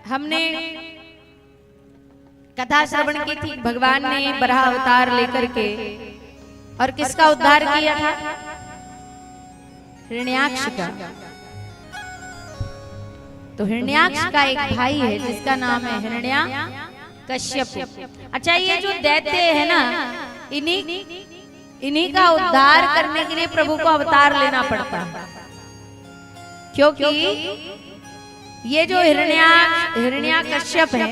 हमने कथा श्रवण की थी। भगवान ने बराह अवतार लेकर के और किसका उद्धार किया था? हिरण्याक्ष का। तो हिरण्याक्ष का एक भाई है जिसका नाम है हिरण्याकश्यप। अच्छा, ये जो दैत्य है ना, इन्हीं का उद्धार करने के लिए प्रभु को अवतार लेना पड़ता है, क्योंकि ये जो हिरण्याकश्यप है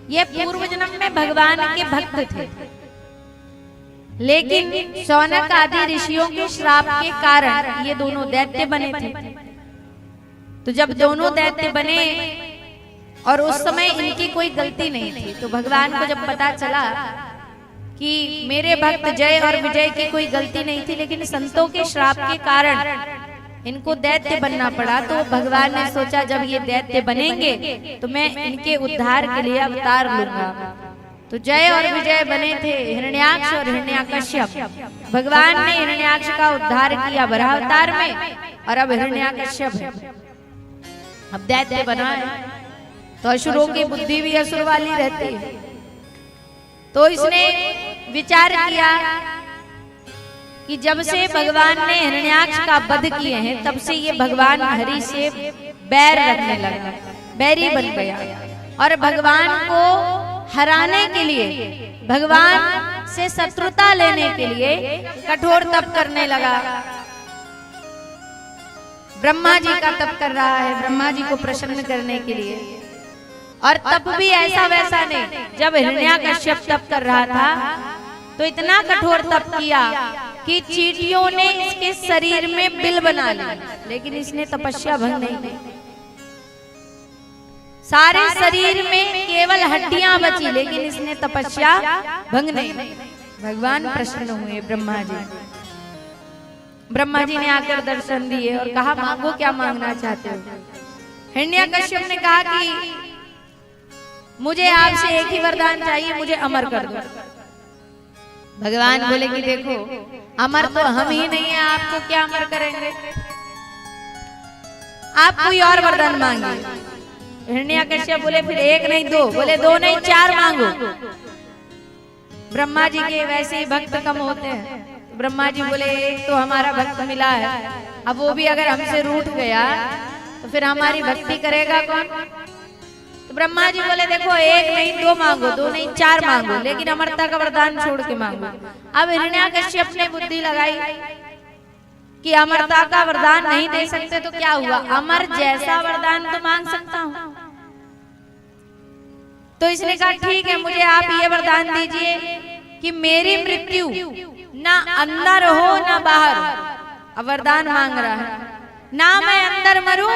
ये पूर्व जन्म में भगवान के भक्त थे, लेकिन शौनक आदि ऋषियों के श्राप के कारण ये दोनों दैत्य बने थे। तो जब दोनों दैत्य बने और उस समय इनकी कोई गलती नहीं थी, तो भगवान को जब पता चला कि मेरे भक्त जय और विजय की कोई गलती नहीं थी, लेकिन संतों के श्राप के कारण इनको दैत्य बनना पड़ा, तो भगवान ने सोचा जब ये दैत्य बनेंगे तो मैं इनके उद्धार के लिए अवतार लूंगा। तो जय और विजय बने थे हिरण्याक्ष और हिरण्याकश्यप। भगवान ने हिरण्याक्ष का उद्धार किया बराह अवतार में, और अब हिरण्याकश्यप है, अब दैत्य बना है। तो असुरों की बुद्धि भी असुर वाली रहती है। तो इसने विचार किया कि जब से भगवान ने हिरण्याक्ष का वध किए हैं, तब से ये भगवान हरि से बैर रखने लगा, बैरी बन गया, और भगवान को हराने के लिए, भगवान से शत्रुता लेने के लिए कठोर तप करने लगा। ब्रह्मा जी का तप कर रहा है, ब्रह्मा जी को प्रसन्न करने के लिए। और तप भी ऐसा वैसा नहीं, जब हिरण्याकश्यप तप कर रहा था तो इतना कठोर तप किया कि चींटियों ने इसके शरीर में बिल बना ली, लेकिन इसने तपस्या भंग नहीं की। सारे शरीर में केवल हड्डियां बची, लेकिन इसने तपस्या भंग नहीं की। भगवान प्रसन्न हुए ब्रह्मा जी। ब्रह्मा जी ने आकर दर्शन दिए और कहा, मांगो, क्या मांगना चाहते हो? हिरण्याकश्यप ने कहा कि मुझे आपसे एक ही वरदान चाहिए, मुझे अमर कर दो। भगवान बोले कि देखो, अमर तो हम ही नहीं है, आपको क्या अमर करेंगे, आप कोई और वरदान मांगिए। हिरण्याकश्यप बोले फिर एक नहीं दो, बोले दो नहीं चार मांगो। ब्रह्मा जी के वैसे ही भक्त कम होते हैं। ब्रह्मा जी बोले एक तो हमारा भक्त मिला है, अब वो भी अगर हमसे रूठ गया तो फिर हमारी भक्ति करेगा कौन? तो ब्रह्मा जी बोले देखो, एक नहीं दो मांगो, दो नहीं चार मांगो, लेकिन अमरता का वरदान छोड़ के मांगो। अब हिरण्याकश्यप ने बुद्धि लगाई कि अमरता का वरदान नहीं दे सकते तो क्या हुआ, अमर जैसा वरदान तो मांग सकता हूँ। तो इसने कहा ठीक है, मुझे आप ये वरदान दीजिए कि मेरी मृत्यु ना अंदर हो ना बाहर। अब वरदान मांग रहा है, ना मैं अंदर मरूं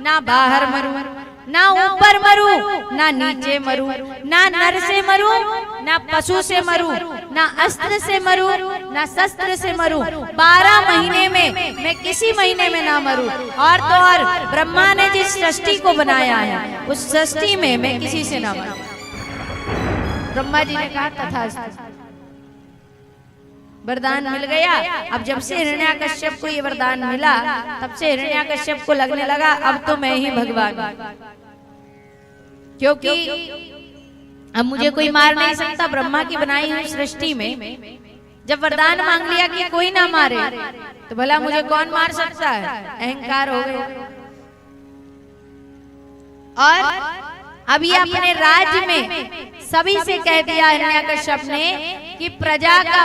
ना बाहर मरूं, ना ऊपर मरूं ना नीचे मरूं, ना नर से मरूं ना पशु से मरूं, ना अस्त्र से मरूं ना शस्त्र से मरूं, 12 महीने में मैं किसी महीने में ना मरूं। और तो और ब्रह्मा ने जिस सृष्टि को बनाया है उस सृष्टि में मैं किसी से ना मरूं। ब्रह्मा जी ने कहा तथास्तु, वरदान मिल गया। अब जब से हिरण्याकश्यप को ये वरदान मिला, तब से हिरण्याकश्यप को लगने लगा अब तो मैं ही भगवान, क्योंकि अब मुझे कोई मार नहीं सकता। ब्रह्मा की बनाई हुई सृष्टि में जब वरदान मांग लिया कि कोई ना मारे, तो भला मुझे कौन मार सकता है? अहंकार हो गया। और अब ये अपने राज्य में सभी से कह दिया हिरण्याकश्यप ने कि प्रजा का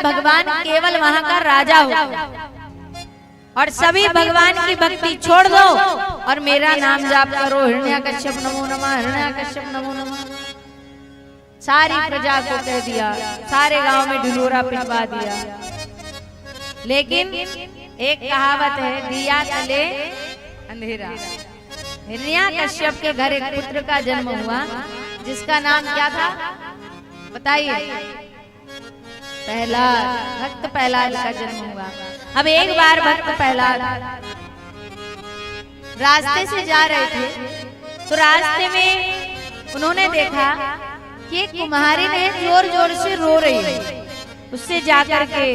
भगवान केवल वहां का राजा होगा, और सभी भगवान की भक्ति छोड़ दो और मेरा नाम जाप करो, हिरण्याकश्यप नमो नमः, हिरण्याकश्यप नमो नमः। सारी प्रजा को कह दिया, सारे गांव में ढिंढोरा पिटवा दिया। लेकिन एक कहावत है, दिया तले अंधेरा। हिरण्याकश्यप के घर एक पुत्र का जन्म हुआ, जिसका नाम क्या था बताइए? प्रहलाद, भक्त प्रहलाद का जन्म हुआ। अब एक बार भक्त प्रहलाद रास्ते से जा रहे थे, तो रास्ते में उन्होंने देखा कि एक कुम्हारी ने जोर जोर से रो रही है। उससे जाकर के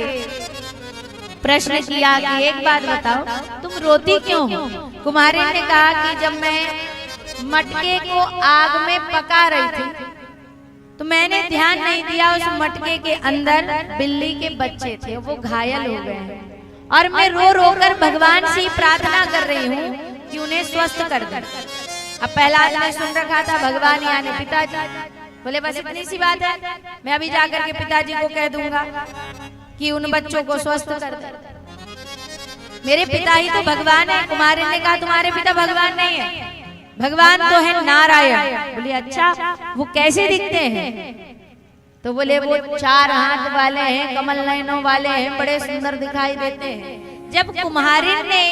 प्रश्न किया कि एक बात बताओ, तुम रोती क्यों हो? कुम्हारिन ने कहा कि जब मैं मटके को आग में पका रही थी तो मैंने ध्यान नहीं दिया, उस मटके के अंदर बिल्ली के बच्चे थे, वो घायल हो गए हैं और मैं रो रो कर भगवान से प्रार्थना कर रही हूँ कि उन्हें स्वस्थ कर दे। अब प्रहलाद ने सुन रखा था भगवान यानी पिताजी, बोले बस इतनी सी बात है, मैं अभी जाकर के पिताजी को कह दूंगा कि उन बच्चों को स्वस्थ कर दे। मेरे पिता ही तो भगवान है। कुमारिन ने कहा तुम्हारे पिता भगवान नहीं है, भगवान तो है नारायण। बोले अच्छा, वो कैसे दिखते हैं? तो बोले वो 4 हाथ वाले हैं, कमल नयनों वाले हैं, बड़े सुंदर दिखाई देते हैं। जब कुम्हारिन ने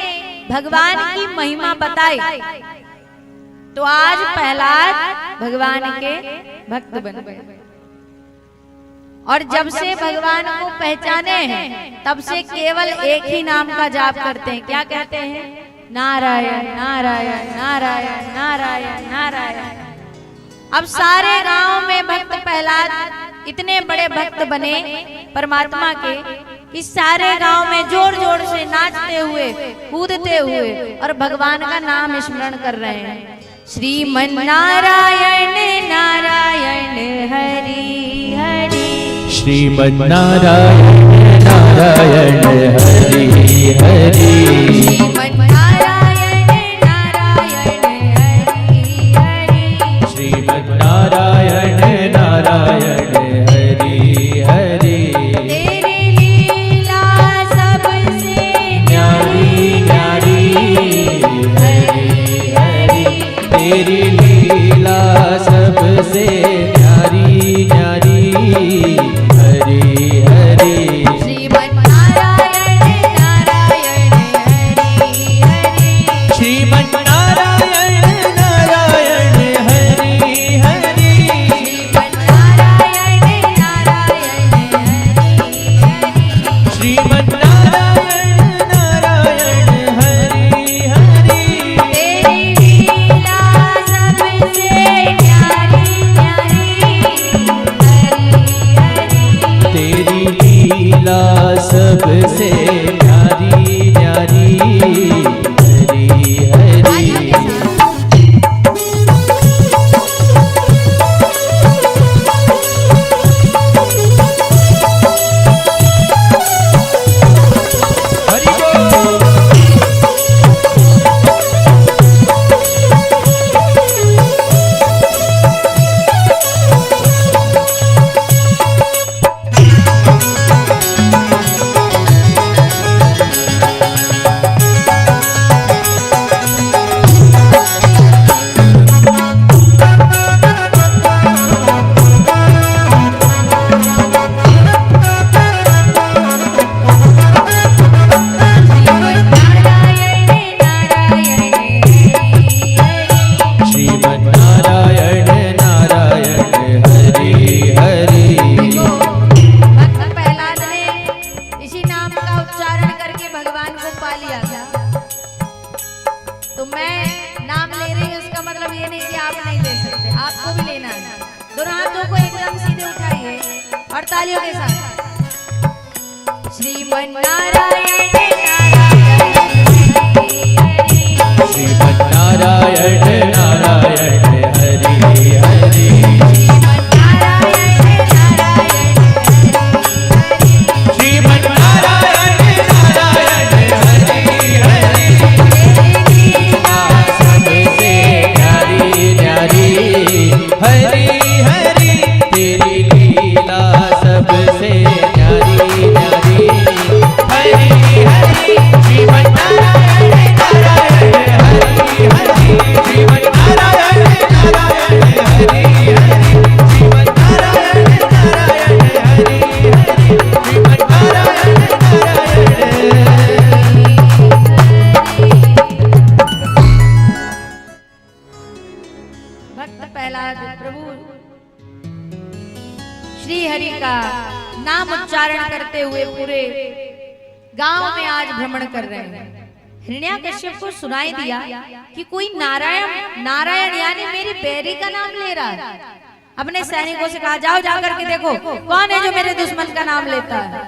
भगवान की महिमा बताई तो आज प्रहलाद भगवान के भक्त बन गए और जब से भगवान को पहचाने हैं तब से केवल एक ही नाम का जाप करते हैं। क्या कहते हैं? नारायण नारायण नारायण नारायण नारायण। अब सारे गांव में भक्त प्रहलाद इतने बड़े भक्त बने परमात्मा के कि सारे गांव में जोर जोर से नाचते हुए कूदते हुए और भगवान का नाम स्मरण कर रहे हैं। श्रीमन नारायण नारायण हरि हरि, श्रीमन नारायण नारायण हरि हरि, श्रीमन नारायण नारायण हरि हरि, श्रीमन नारायण नारायण हरि हरि। तेरी लीला सबसे न्यारी न्यारी हरि हरि, तेरी लीला सबसे न्यारी न्यारी हरि हरि। श्रीमन नारायण नारायण हरि हरि, श्रीमन नारायण नारायण हरि हरि, श्रीमन नारायण नारायण हरि हरि, श्रीमन नारायण नारायण हरि हरि। तेरी लीला सबसे न्यारी न्यारी हरि हरि, तेरी लीला सबसे न्यारी न्यारी हरि हरि। हरि बोल। श्रीमन नारायण नारायण हरि हरि, श्रीमन नारायण नारायण हरि हरि। भक्त प्रहलाद ने इसी नाम का उच्चारण करके भगवान को पा लिया था। तो मैं नाम ले रही हूँ, इसका मतलब ये नहीं कि आप नहीं ले सकते, आपको भी लेना है। दोनों हाथों को एकदम सीधे उठाइए और तालियों के साथ। श्रीमन नारायण नारायण हरि हरि, श्रीमन नारायण नारायण हरि हरि, श्रीमन नारायण नारायण हरि हरि, श्रीमन नारायण नारायण हरि हरि। सबसे न्यारी न्यारी हरि हरि, तेरी लीला सबसे न्यारी न्यारी हरि हरि। श्रीमन नारायण नारायण हरि हरि, श्रीमन नारायण नारायण हरि हरि, श्रीमन नारायण नारायण हरि हरि, श्रीमन नारायण भक्त प्रहलाद प्रभु श्री हरि का नाम उच्चारण करते हुए पूरे गांव में आज भ्रमण कर रहे हैं। हिरण्याकश्यप को सुनाई दिया कि कोई नारायण नारायण यानी मेरी बैरी का नाम ले रहा है। अपने सैनिकों से कहा जाओ जाकर के देखो कौन है जो मेरे दुश्मन का नाम लेता है।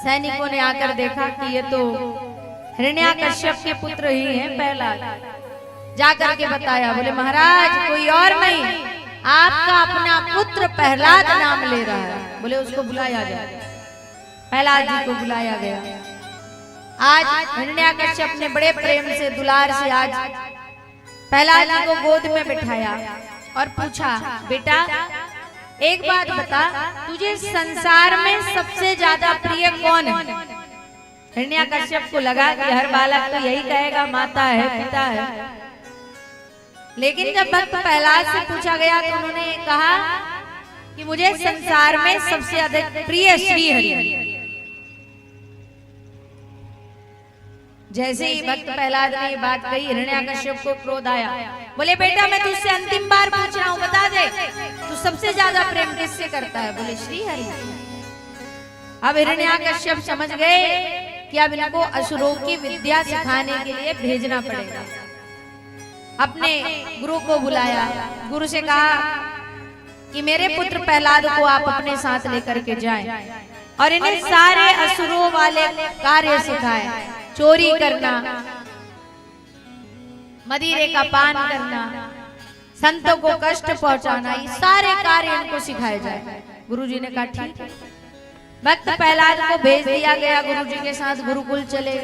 सैनिकों ने आकर देखा कि ये तो हिरण्याकश्यप के पुत्र ही हैं प्रहलाद। जा करके बताया, बोले महाराज कोई और नहीं, आपका अपना पुत्र प्रहलाद नाम ले रहा है। बोले उसको बुलाया जाए। प्रहलाद जी को बुलाया गया। आज हिरण्याकश्यप ने बड़े प्रेम से दुलार से आज प्रहलाद जी को गोद में बिठाया और पूछा, बेटा एक बात बता, तुझे संसार में सबसे ज्यादा प्रिय कौन है? हिरण्याकश्यप को लगा कि हर बालक तो यही कहेगा माता है, पिता है। लेकिन जब भक्त प्रहलाद से पूछा गया तो उन्होंने कहा कि मुझे संसार में सबसे अधिक प्रिय श्री हरि। जैसे ही भक्त प्रहलाद ने ये बात कही, हिरण्याकश्यप को क्रोध आया। बोले बेटा मैं तुझसे अंतिम बार पूछ रहा हूँ, बता दे तू सबसे ज्यादा प्रेम किससे करता है? बोले श्री हरि। अब हिरण्याकश्यप समझ गए कि अब इनको असुरों की विद्या सिखाने के लिए भेजना पड़ेगा। अपने गुरु को बुलाया, गुरु से कहा कि मेरे पुत्र प्रहलाद को आप अपने साथ लेकर के जाएं और इन्हें सारे असुरों वाले कार्य सिखाएं। चोरी करना, मदिरे का पान करना, संतों को कष्ट पहुंचाना, ये सारे कार्य इनको सिखाए जाए। गुरुजी ने कहा ठीक है। भक्त प्रहलाद को भेज दिया गया गुरुजी के साथ, गुरुकुल चले।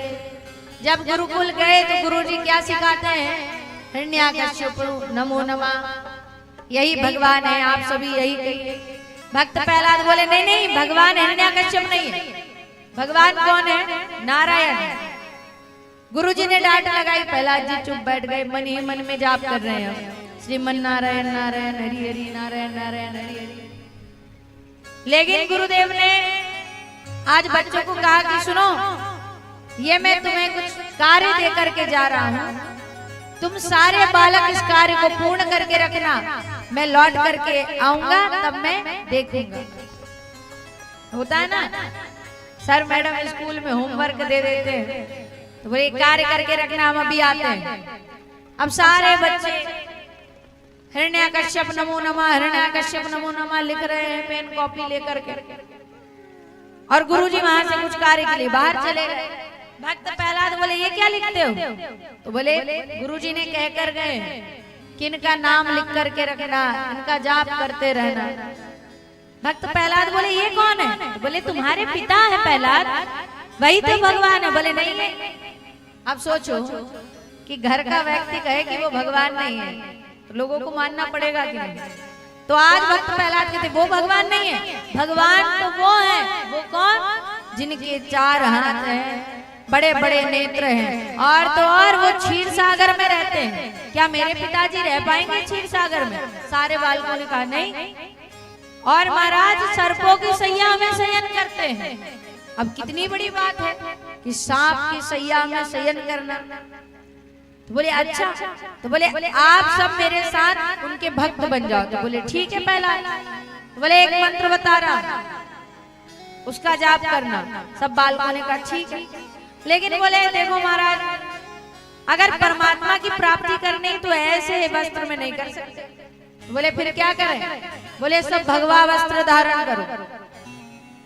जब गुरुकुल गए तो गुरुजी क्या सिखाते हैं? हिरण्याकश्यप नमो नमः, यही भगवान है, आप सभी यही कहिए। भक्त प्रहलाद बोले नहीं नहीं, भगवान हिरण्याकश्यप नहीं है। भगवान कौन है? नारायण। गुरुजी ने डांट लगाई, प्रहलाद जी चुप बैठ गए, मन ही मन में जाप कर रहे हैं, श्रीमन नारायण नारायण हरि हरि नारायण नारायण हरि हरि। लेकिन गुरुदेव ने आज बच्चों को कहा कि सुनो, ये मैं तुम्हें कुछ कार्य दे करके जा रहा हूँ, तुम सारे बालक इस कार्य को पूर्ण करके रखना, मैं लौट करके आऊंगा तब मैं देखूंगा। होता है ना, सर मैडम स्कूल में होमवर्क दे देते हैं तो बोले कार्य करके रखना, हम अभी आते हैं। अब सारे बच्चे हिरण्याकश्यप नमो नमः, हिरण्याकश्यप नमो नमः लिख रहे हैं पेन कॉपी लेकर के, और गुरुजी वहां से कुछ कार्य के लिए बाहर चले गए। भक्त प्रहलाद बोले ये क्या लिखते हो? तो बोले गुरुजी ने कह कर गए कि इनका नाम लिख करके रखना, इनका जाप करते रहना। भक्त प्रहलाद बोले ये कौन है? तो बोले तुम्हारे पिता है प्रहलाद, वही तो भगवान है। बोले नहीं नहीं। अब सोचो कि घर का व्यक्ति कहे कि वो भगवान नहीं है तो लोगों को मानना पड़ेगा कि नहीं? तो आज भक्त प्रहलाद कहते वो भगवान नहीं है, भगवान तो वो है। वो कौन? जिनके 4 हाथ हैं, बड़े बड़े नेत्र हैं, और तो और वो क्षीर सागर में रहते हैं। क्या मेरे पिताजी रह पाएंगे क्षीर सागर में? सारे बालकों ने कहा नहीं। और महाराज सर्पों की सैया में शयन करते हैं। अब कितनी बड़ी बात है कि सांप की सैया में शयन करना। तो बोले अच्छा, तो बोले आप सब मेरे साथ उनके भक्त बन जाओ। तो बोले ठीक है प्रहलाद। तो बोले एक मंत्र बता रहा, उसका जाप करना। सब बालकों ने कहा ठीक है। लेकिन बोले देखो महाराज, अगर परमात्मा की प्राप्ति करनी तो ऐसे वस्त्र में नहीं कर सकते। बोले फिर क्या करें? बोले सब भगवा वस्त्र धारण करो।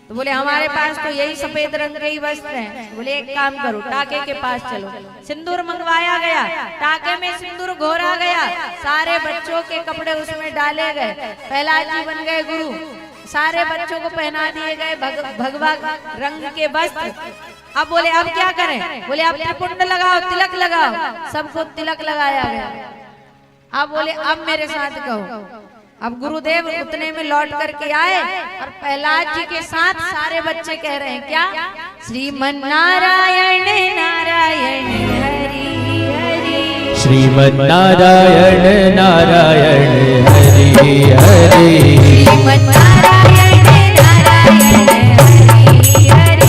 तो बोले हमारे पास तो यही सफेद रंग के ही वस्त्र हैं। बोले एक काम करो, टाके के पास चलो। सिंदूर मंगवाया गया, टाके में सिंदूर घोरा गया, सारे बच्चों के कपड़े उसमें डाले गए। प्रहलाद जी बन गए गुरु, सारे बच्चों को पहना दिए गए भगवा रंग के वस्त्र। अब बोले अब क्या करें? बोले अब त्रिपुंड लगाओ, तिलक लगाओ। सबको तिलक लगाया गया। अब बोले अब मेरे साथ कहो। अब गुरुदेव उतने में लौट करके आए और प्रहलाद जी के साथ सारे बच्चे कह रहे हैं क्या? श्रीमन नारायण नारायण हरि हरि, श्रीमन नारायण नारायण हरि हरि, श्रीमन नारायण नारायण हरि हरि,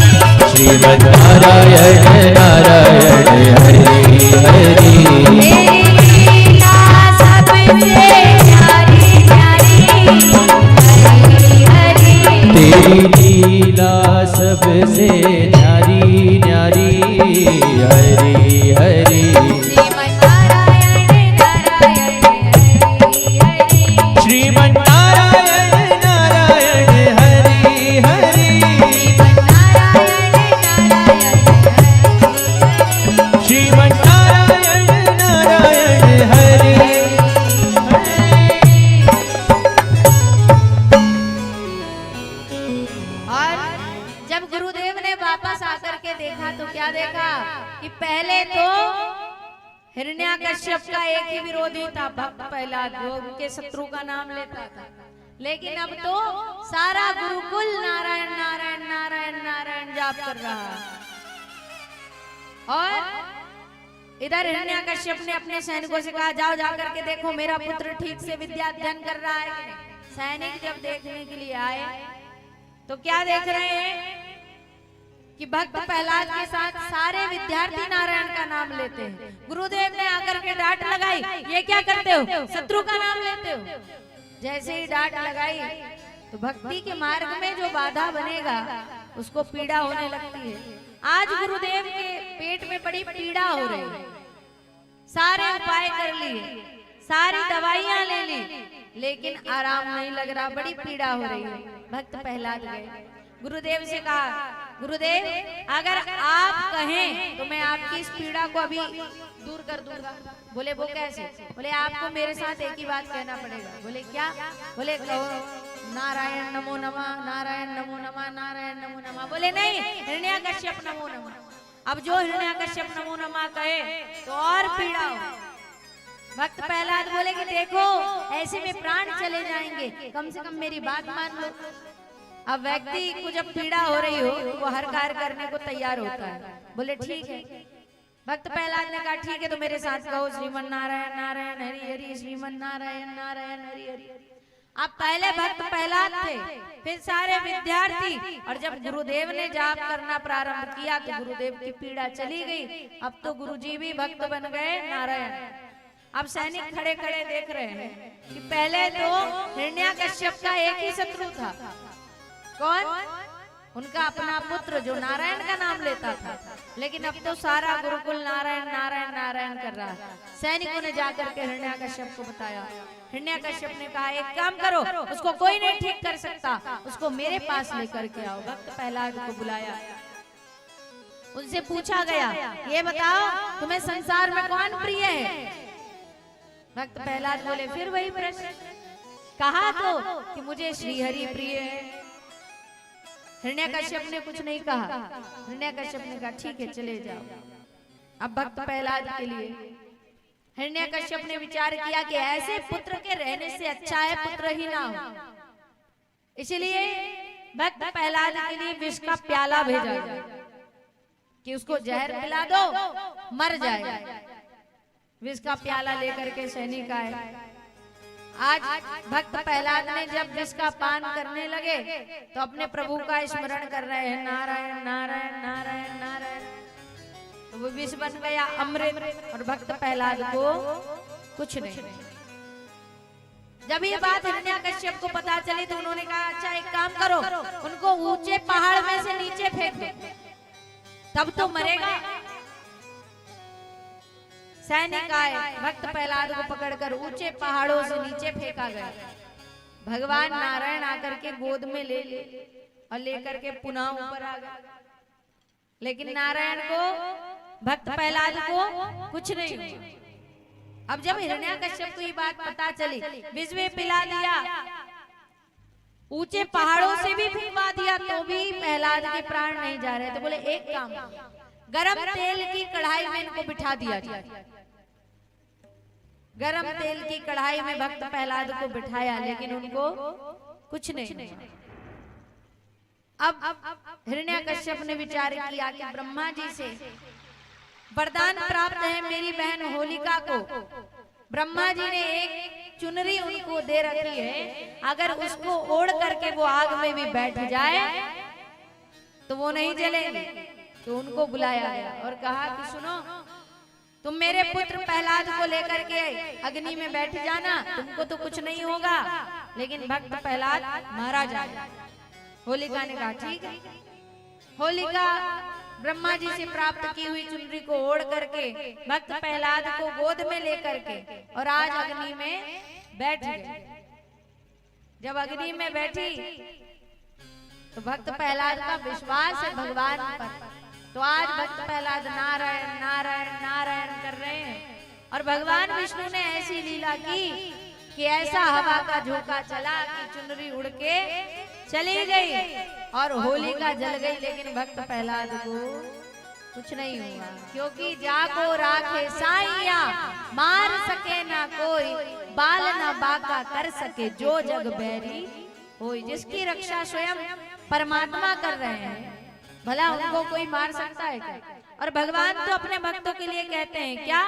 श्रीमन नारायण नारायण हरि हरि। तेरी लीला सबसे न्यारी न्यारी, हरि हरि, श्रीमन नारायण नारायण हरि हरि, श्रीमन नारायण नारायण हरि हरि, श्रीमन नारायण नारायण हरि हरि, श्रीमन नारायण नारायण हिरण्याकश्यप का एक ही विरोधी था, भक्त प्रहलाद, जो उनके शत्रु का नाम लेता था। लेकिन अब तो सारा गुरुकुल नारायण नारायण नारायण नारायण जाप कर रहा है। और इधर हिरण्याकश्यप ने अपने सैनिकों से कहा, जाओ जाकर के देखो मेरा पुत्र ठीक से विद्या अध्ययन कर रहा है कि नहीं। सैनिक जब देखने के लिए आए तो क्या देख रहे हैं कि भक्त प्रहलाद के साथ सारे विद्यार्थी नारायण का नाम लेते हैं। गुरुदेव ने आकर के डांट लगाई, ये क्या करते हो, शत्रु का नाम लेते हो। जैसे ही डांट लगाई तो भक्ति के मार्ग में जो बाधा बनेगा उसको पीड़ा होने लगती है। आज गुरुदेव के पेट में बड़ी पीड़ा हो रही है, सारे उपाय कर लिए, सारी दवाइयां ले ली, लेकिन आराम नहीं लग रहा, बड़ी पीड़ा हो रही है। भक्त प्रहलाद गए, गुरुदेव से कहा, गुरुदेव अगर आप कहें तो मैं आपकी इस पीड़ा को अभी दूर कर दूंगा। बोले वो कैसे? बोले आपको मेरे साथ एक ही बात कहना पड़ेगा। बोले क्या? बोले कहो नारायण नमो नमः, नारायण नमो नमः, नारायण नमो नमः। बोले नहीं, हिरण्याकश्यप नमो नमः। अब जो हिरण्याकश्यप नमो नमः कहे तो और पीड़ा हो। भक्त प्रहलाद बोले कि देखो ऐसे में प्राण चले जाएंगे, कम से कम मेरी बात मान लो। अब व्यक्ति को जब पीड़ा हो रही हो तो वो हर कार्य करने को तैयार होता है। बोले ठीक है। भक्त प्रहलाद ने कहा ठीक है, तो मेरे साथ कहो श्रीमन नारायण नारायण हरि हरि, श्रीमन नारायण नारायण हरि हरि। अब पहले भक्त प्रहलाद थे, फिर सारे विद्यार्थी, और जब गुरुदेव ने जाप करना प्रारंभ किया तो गुरुदेव की पीड़ा चली गई। अब तो गुरुजी भी भक्त बन गए नारायण। अब सैनिक खड़े खड़े देख रहे हैं कि पहले तो हिरण्याकश्यप का एक ही शत्रु था, कौन? उनका अपना पुत्र जो नारायण का नाम लेता था। लेकिन अब तो सारा गुरुकुल नारायण नारायण नारायण कर रहा है। सैनिकों ने जाकर के हिरण्याकश्यप को बताया। हिरण्याकश्यप ने कहा एक काम करो, उसको कोई नहीं ठीक कर सकता, उसको मेरे पास लेकर के आओ। भक्त प्रहलाद को बुलाया, उनसे पूछा गया, ये बताओ तुम्हें संसार में कौन प्रिय है? भक्त प्रहलाद बोले फिर वही प्रश्न, कहा तो कि मुझे श्रीहरि प्रिय है। हिरण्याकश्यप ने कुछ नहीं कहा। हिरण्याकश्यप ने कहा ठीक है चले जाओ। अब भक्त प्रहलाद के लिए हिरण्याकश्यप ने विचार किया कि ऐसे पुत्र के रहने से अच्छा है पुत्र ही ना हो। इसलिए भक्त प्रहलाद के लिए विष का प्याला भेजा गया कि उसको जहर पिला दो, मर जाए। विष का प्याला लेकर के सैनिक आए। आज भक्त प्रहलाद ने जब विष का पान करने लगे तो अपने प्रभु का स्मरण कर रहे हैं, नारायण नारायण नारायण नारायण। तो वो विष बन गया अमृत, और भक्त प्रहलाद को कुछ नहीं। जब ये बात हिरण्याकश्यप को पता चली तो उन्होंने कहा अच्छा एक काम करो, उनको ऊंचे पहाड़ में से नीचे फेंक दो, तब तो मरेगा। सैनिक आए, भक्त प्रहलाद को पकड़कर ऊंचे पहाड़ों से नीचे फेंका गया। भगवान नारायण आकर के गोद में ले और लेकर के पुनः ऊपर आ गए। लेकिन नारायण को, भक्त प्रहलाद को कुछ नहीं हुआ। अब जब हिरण्याकश्यप को ये बात पता चली, विष में पिला दिया, ऊंचे पहाड़ों से भी फेंकवा दिया, तो भी प्रहलाद के प्राण नहीं जा रहे। तो बोले एक काम, गरम तेल की कढ़ाई में इनको बिठा दिया जाए। गरम तेल की कढ़ाई में भक्त प्रहलाद को बिठाया, लेकिन उनको कुछ नहीं। अब हिरण्याकश्यप ने विचार किया कि ब्रह्मा जी से वरदान प्राप्त है मेरी बहन होलिका को। ब्रह्मा जी ने एक चुनरी उनको दे रखी है, अगर उसको ओढ़ करके वो आग में भी बैठ जाए तो वो नहीं जलेंगे। तो उनको बुलाया गया और कहा कि सुनो, तुम मेरे पुत्र प्रहलाद को लेकर के अग्नि में बैठ जाना, तुमको तो कुछ नहीं होगा, लेकिन भक्त प्रहलाद मारा जाएगा। होलिका ने कहा ठीक है। होलिका ब्रह्मा जी से प्राप्त की हुई चुनरी को ओढ़ करके भक्त प्रहलाद को गोद में लेकर के और आज अग्नि में बैठ गई। जब अग्नि में बैठी तो भक्त प्रहलाद का विश्वास है भगवान पर, तो आज भक्त प्रहलाद नारायण नारायण नारायण कर रहे हैं। और भगवान विष्णु ने ऐसी लीला की कि ऐसा हवा का झोंका चला कि चुनरी उड़ के चली गई और होलिका जल गई, लेकिन भक्त प्रहलाद को कुछ नहीं हुआ, क्योंकि जाको राखे साईया मार सके ना कोई, बाल ना बाका कर सके, जो जग बैरी होई। जिसकी रक्षा स्वयं परमात्मा कर रहे हैं, भला उनको कोई मार सकता है क्या? और भगवान तो अपने भक्तों के लिए कहते हैं क्या?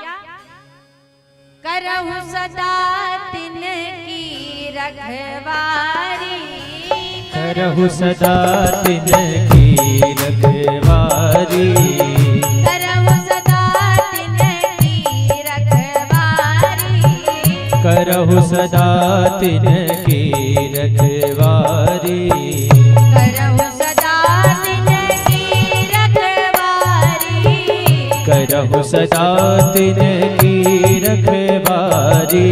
करहु सदा तिनकी रखवारी, करहु सदा तिनकी रखवारी, करहु सदा तिनकी रखवारी, करहु सदा तिनकी रखवारी, करहु सदा तिनकी रखवारी, करहु सदा तिनकी रखवारी।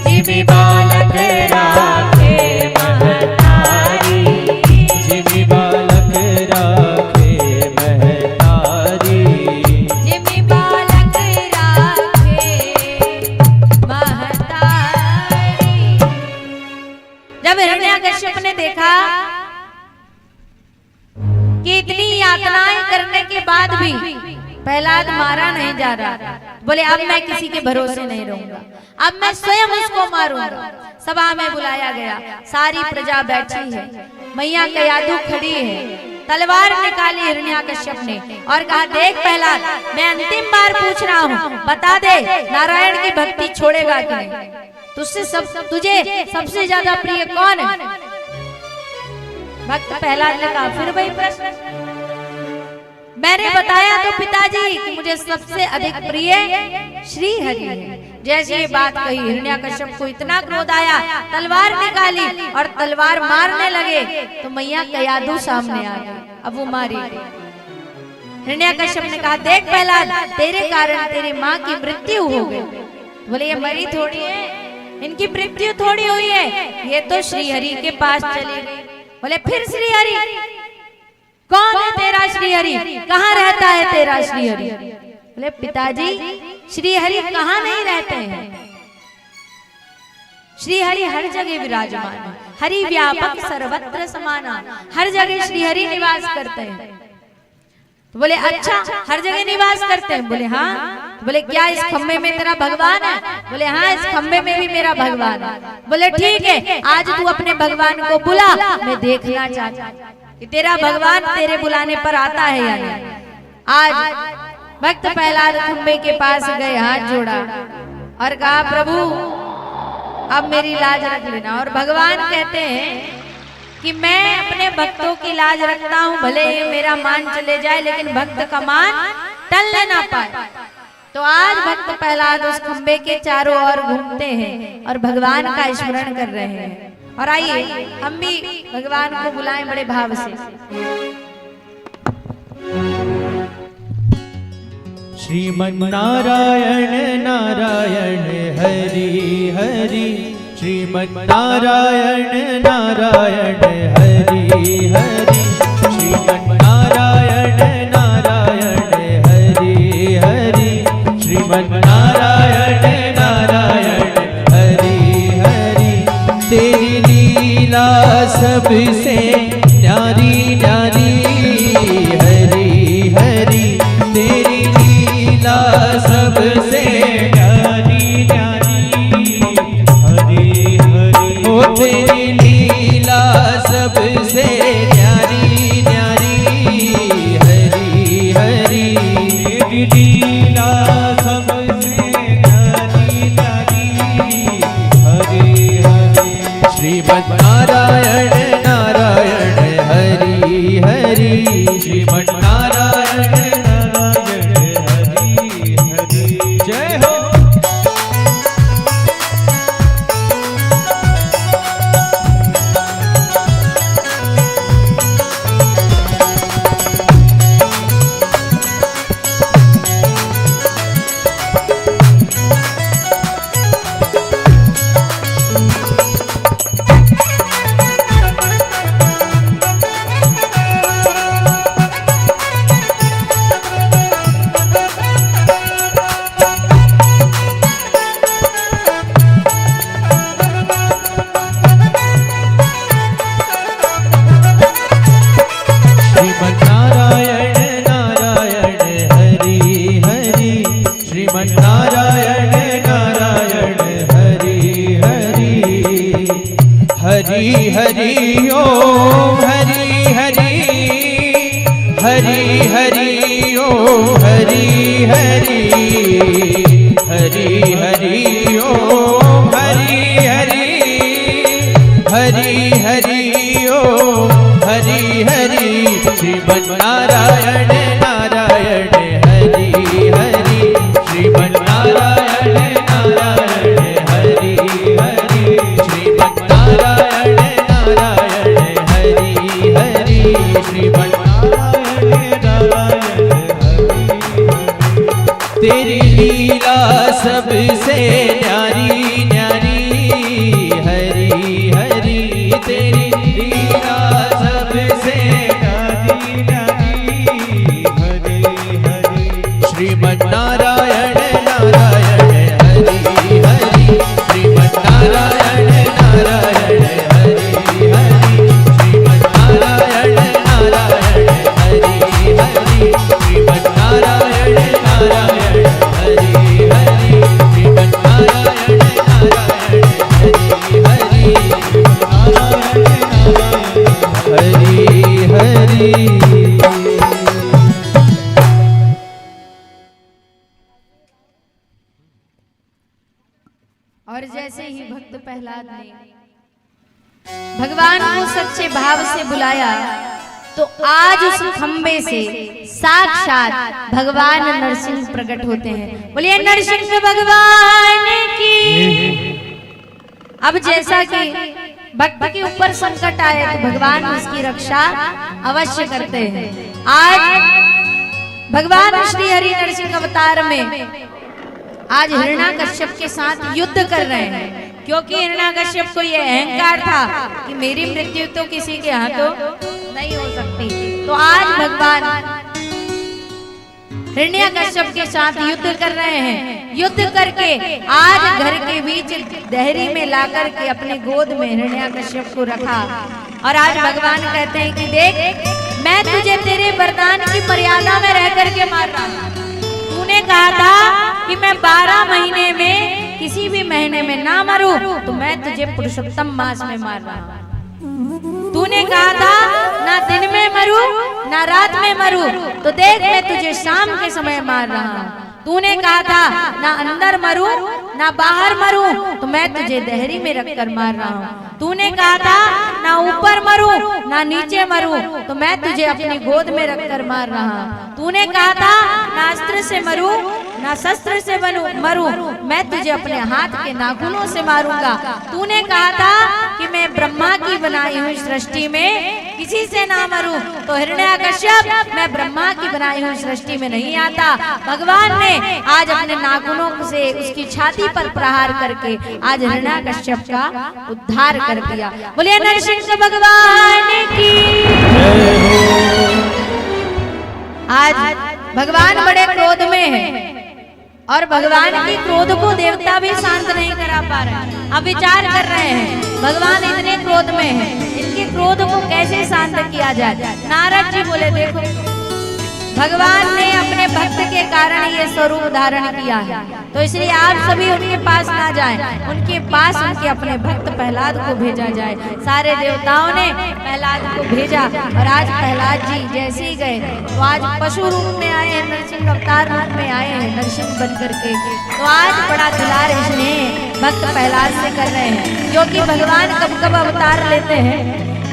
जिमि बालक राखे महतारी, जिमि बालक राखे महतारी, जिमि बालक राखे महतारी। जब हिरण्याकश्यप ने देखा कि इतनी यातनाएं करने के बाद भी प्रहलाद मारा नहीं जा रहा, बोले अब मैं किसी के भरोसे नहीं रहूंगा, अब मैं स्वयं उसको मारूंगा। सभा में बुलाया गया, सारी प्रजा बैठी है, मैया कयाधु खड़ी है, तलवार निकाली हिरण्याकश्यप ने और कहा, देख प्रहलाद, मैं अंतिम बार पूछ रहा हूँ, बता दे नारायण की भक्ति छोड़ेगा कि नहीं? तुझे सबसे ज्यादा प्रिय कौन है? भक्त प्रहलाद ने कहा, फिर वही प्रश्न, मैंने बताया तो पिताजी कि मुझे सबसे अधिक प्रिय श्री हरि है। जैसे ये बात कही, हिरण्याकश्यप को इतना क्रोध आया, तलवार निकाली और तलवार मारने लगे तो मैया कयाधु सामने आ गई, अब वो मारी। हिरण्याकश्यप ने कहा, देख प्रहलाद, तेरे कारण तेरी माँ की मृत्यु हो गई। बोले ये मरी थोड़ी है, इनकी मृत्यु थोड़ी हुई है, ये तो श्री हरि के पास चली गई। बोले फिर श्री हरि कौन है? तेरा श्री हरि कहाँ रहता है? तेरा श्री हरि? बोले पिताजी, श्री हरि कहाँ नहीं रहते हैं, श्री हरि हर जगह विराजमान है, हरि व्यापक सर्वत्र समाना, हर जगह श्री हरि निवास करते हैं। तो बोले अच्छा, हर जगह निवास करते हैं? बोले हाँ। बोले क्या इस खम्बे में तेरा भगवान है? बोले हाँ, इस खम्बे में भी मेरा भगवान है। बोले ठीक है, आज तू अपने भगवान को बुला, मैं देखना चाहता कि तेरा भगवान तेरे बुलाने पर आता है या नहीं। आज भक्त प्रहलाद खंबे के पास गए, हाथ जोड़ा और कहा, प्रभु अब मेरी लाज रख लेना। और भगवान कहते हैं कि मैं अपने भक्तों की लाज रखता हूँ, भले ही मेरा मान चले जाए लेकिन भक्त का मान टलने ना पाए। तो आज भक्त प्रहलाद उस खंबे के चारों ओर घूमते हैं और भगवान का स्मरण कर रहे हैं। और आइए हम भी भगवान को बुलाएं बड़े भाव से। श्रीमन्नारायण नारायण हरि हरि, श्रीमन्नारायण नारायण हरि हरि, श्रीमन्नारायण नारायण हरि हरि, श्रीमन्नारायण नारायण हरि हरि। तेरी लीला सबसे न्यारी न्यारी, हरि हरि, तेरी लीला सबसे न्यारी न्यारी, हरि हरि। ओ तेरी लीला सबसे न्यारी न्यारी, हरि हरि, तेरी लीला सबसे न्यारी न्यारी, हरि हरि। श्रीमन्नारायण नारायण हरि हरि ओम हरि हरि हरि हरि ओम हरि हरि हरि हरि ओम हरि हरि हरि हरि ओम हरि हरि श्रीमन्नारायण नारायण हरि हरि श्रीमन्नारायण नारायण हरि हरि श्रीमन्नारायण नारायण हरि हरि श्रीमन्नारायण नारायण हरि तेरी लीला सबसे न्यारी न्यारी हरि हरि तेरी लीला सबसे न्यारी न्यारी हरि हरि श्रीमन्नारायण नारायण हरि हरि श्रीमन्नारायण नारायण हरि हरि श्रीमन्नारायण नारायण हरि हरि श्रीमन्नारायण नारायण हरि हरि श्रीमन्नारायण नारायण हरि हरि हरि और जैसे ही भक्त प्रहलाद ने भगवान को सच्चे भाव से बुलाया तो आज उस खंबे से साक्षात भगवान नरसिंह प्रकट होते हैं। बोलिए नरसिंह भगवान की। अब जैसा कि भक्त के ऊपर संकट आए तो भगवान उसकी रक्षा अवश्य करते हैं। आज भगवान श्री हरि नरसिंह अवतार में आज हिरण्याकश्यप के साथ युद्ध कर रहे हैं, क्योंकि हिरण्याकश्यप को यह अहंकार था कि मेरी मृत्यु तो किसी के हाथों नहीं हो सकती। तो आज भगवान हिरण्याकश्यप के साथ युद्ध कर रहे हैं। युद्ध करके आज घर के बीच देहरी में लाकर के अपने गोद में हिरण्याकश्यप को रखा। और आज भगवान कहते हैं कि देख, मैं तुझे तेरे वरदान की मर्यादा में रह करके मार रहा हूं। तूने कहा था कि मैं 12 महीने में किसी भी महीने में ना मरूं, तो मैं तुझे पुरुषोत्तम मास में मार रहा हूं। तूने कहा था ना दिन में मरूं ना रात में मरूं, तो देख मैं तुझे शाम के समय मार रहा हूं। तूने कहा था ना अंदर मरूं ना बाहर मरूं, तो मैं तुझे देहरी में रखकर मार रहा हूं। तूने कहा था ना ऊपर मरूं ना नीचे मरूं, तो मैं तुझे अपनी गोद में रखकर मार रहा हूं। तूने कहा था ना अस्त्र से मरूं ना शस्त्र से मरूं, मैं तुझे अपने हाथ के नाखूनों से मारूंगा। तूने कहा था कि मैं ब्रह्मा की बनाई हुई सृष्टि में किसी से ना मरूं, तो हिरण्याकश्यप मैं ब्रह्मा की बनाई हुई सृष्टि में नहीं आता। भगवान ने आज अपने नाखूनों से उसकी छाती पर प्रहार करके आज हिरण्याकश्यप का उद्धार कर दिया। बोलिए नरसिंह भगवान की। आज भगवान बड़े क्रोध में है और भगवान की क्रोध को देवता भी शांत नहीं करा पा रहे हैं। अब विचार कर रहे हैं भगवान इतने क्रोध में हैं, इनके क्रोध को कैसे शांत किया जाए। नारद जी बोले देखो, भगवान ने अपने भक्त के कारण ये स्वरूप धारण किया है, तो इसलिए आप सभी उनके पास ना जाएं, उनके पास उनके अपने भक्त प्रहलाद को भेजा जाए। सारे देवताओं ने प्रहलाद को भेजा और आज प्रहलाद जी जैसे ही गए तो आज पशु रूप में आए हैं, नरसिंह अवतार रूप में आए हैं नरसिंह बन करके। तो आज बड़ा दुलार इसने भक्त प्रहलाद से कर रहे हैं, क्योंकि भगवान कब कब अवतार लेते हैं।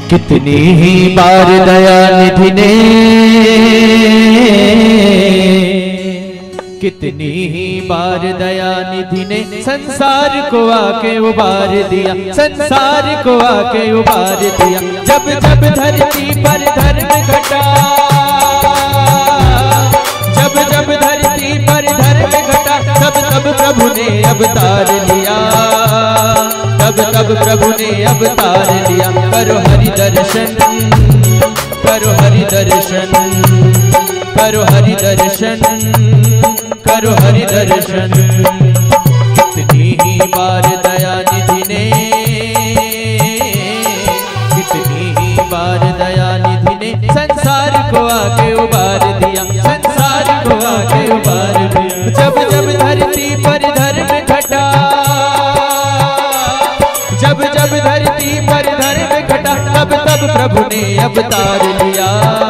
कितनी ही बार दया निधि ने, कितनी ही बार दया निधि ने संसार को आके उबार दिया, संसार को आके उबार दिया। जब जब धरती पर धर्म घटा, जब जब धरती पर धर्म घटा, तब तब प्रभु ने अवतार लिया, तब तब प्रभु ने अवतार लिया। करो हरि दर्शन, करो हरि दर्शन, करो हरि दर्शन, करो हरि दर्शन। कितनी ही बार दया निधि ने, कितनी ही बार दया निधि ने संसार को आके उबार दिया, संसार को आके उबार दिया। जब जब धरती पर धर्म घटा, जब जब धरती पर प्रभु ने अवतार लिया।